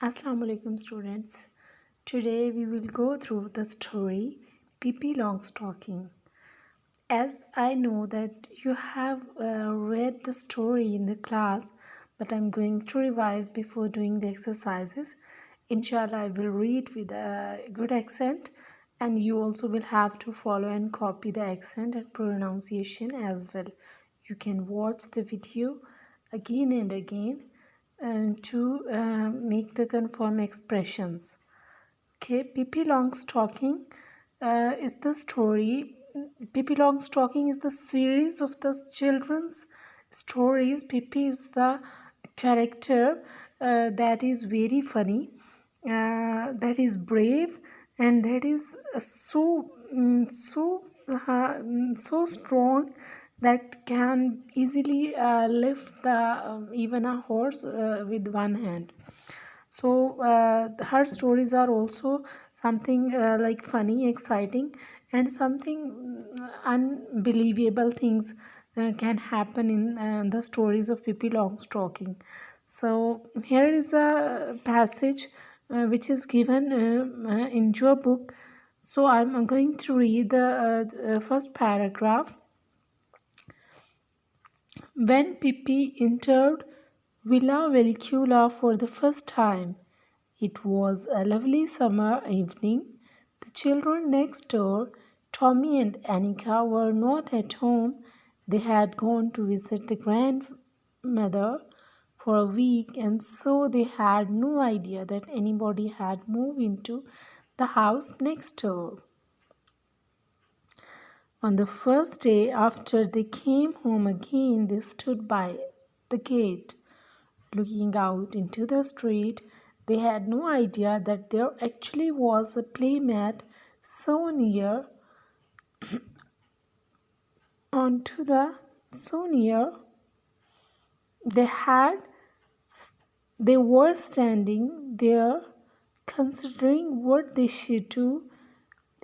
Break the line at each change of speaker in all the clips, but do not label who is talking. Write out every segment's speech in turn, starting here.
Assalamu alaikum students. Today we will go through the story Pippi Longstocking. As I know that you have read the story in the class, but I'm going to revise before doing the exercises. Inshallah, I will read with a good accent, and you also will have to follow and copy the accent and pronunciation as well. You can watch the video again and again to make the confirm expressions. Okay, Pippi Longstocking is the story. Pippi Longstocking is the series of the children's stories. Pippi is the character that is very funny, that is brave, and that is so strong that can easily lift the even a horse with one hand. So her stories are also something like funny, exciting, and something unbelievable things can happen in the stories of Pippi Longstocking. So here is a passage which is given in your book. So I'm going to read the first paragraph. When Pippi entered Villa Velicula for the first time, it was a lovely summer evening. The children next door, Tommy and Annika, were not at home. They had gone to visit the grandmother for a week, and so they had no idea that anybody had moved into the house next door. On the first day after they came home again, they stood by the gate, looking out into the street. They had no idea that there actually was a playmat so near they had they were standing there considering what they should do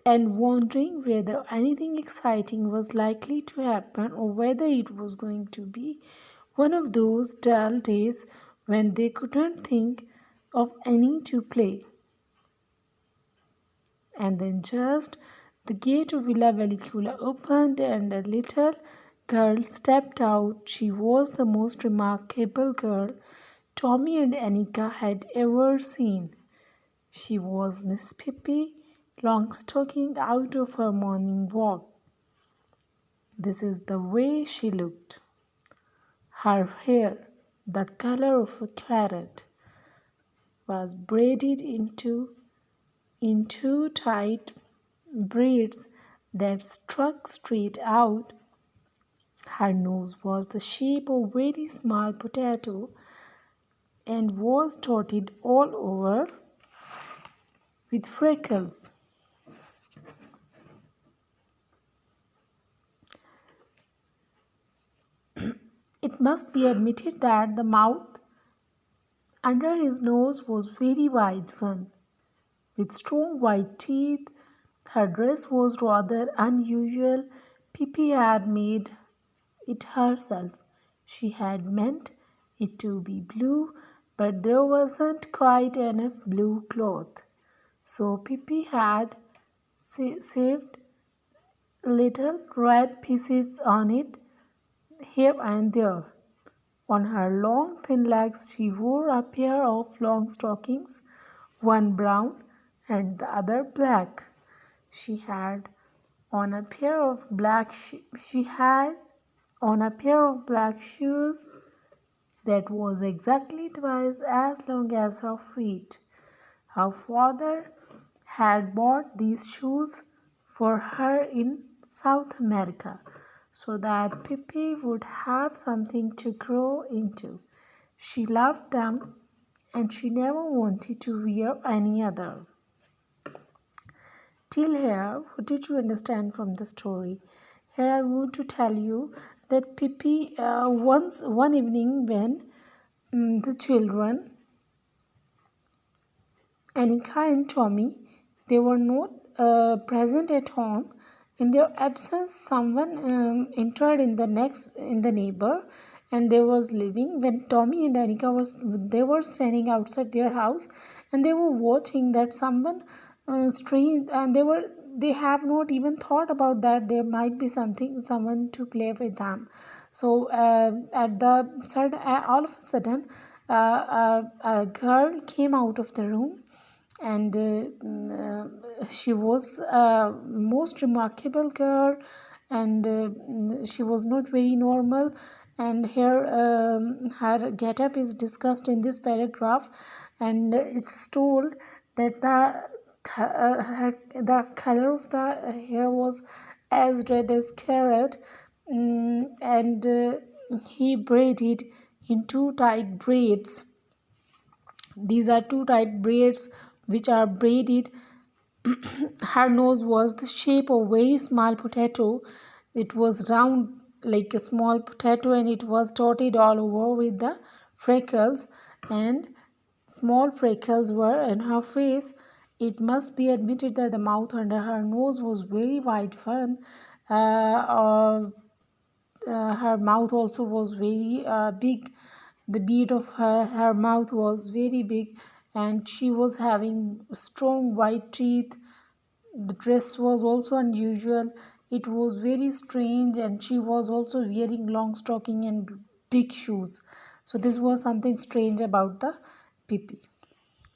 and wondering whether anything exciting was likely to happen or whether it was going to be one of those dull days when they couldn't think of any to play. And then just the gate of Villa Velicula opened and a little girl stepped out. She was the most remarkable girl Tommy and Annika had ever seen. She was Miss Pippi Longstocking out of her morning walk. This is the way she looked. Her hair, the color of a carrot, was braided into tight braids that stuck straight out. Her nose was the shape of a very small potato and was dotted all over with freckles. It must be admitted that the mouth under his nose was very wide one, with strong white teeth. Her dress was rather unusual. Pippi had made it herself. She had meant it to be blue, but there wasn't quite enough blue cloth. So Pippi had saved little red pieces on it here and there. On her long thin legs she wore a pair of long stockings, one brown and the other black. She had on a pair of black shoes that was exactly twice as long as her feet. Her father had bought these shoes for her in South America so that Pippi would have something to grow into. She loved them and she never wanted to wear any other. Till here, what did you understand from the story? Here I want to tell you that Pippi one evening when the children Annika and Tommy, they were not present at home In their absence, someone entered in the neighbor, and they was living when Tommy and Anika they were standing outside their house, and they were watching that someone strange, and they have not even thought about that there might be someone to play with them. So at the sudden, all of a sudden, a girl came out of the room, and she was a most remarkable girl, and she was not very normal, and her getup is discussed in this paragraph, and it's told that the color of the hair was as red as carrot, and he braided in two tight braids. These are two tight braids which are braided. Her nose was the shape of a very small potato. It was round like a small potato, and it was dotted all over with the freckles, and small freckles were in her face. It must be admitted that the mouth under her nose was very wide one. Her mouth also was very big. The bead of her mouth was very big, and she was having strong white teeth. The dress was also unusual. It was very strange, and she was also wearing long stocking and big shoes. So this was something strange about the Pippi.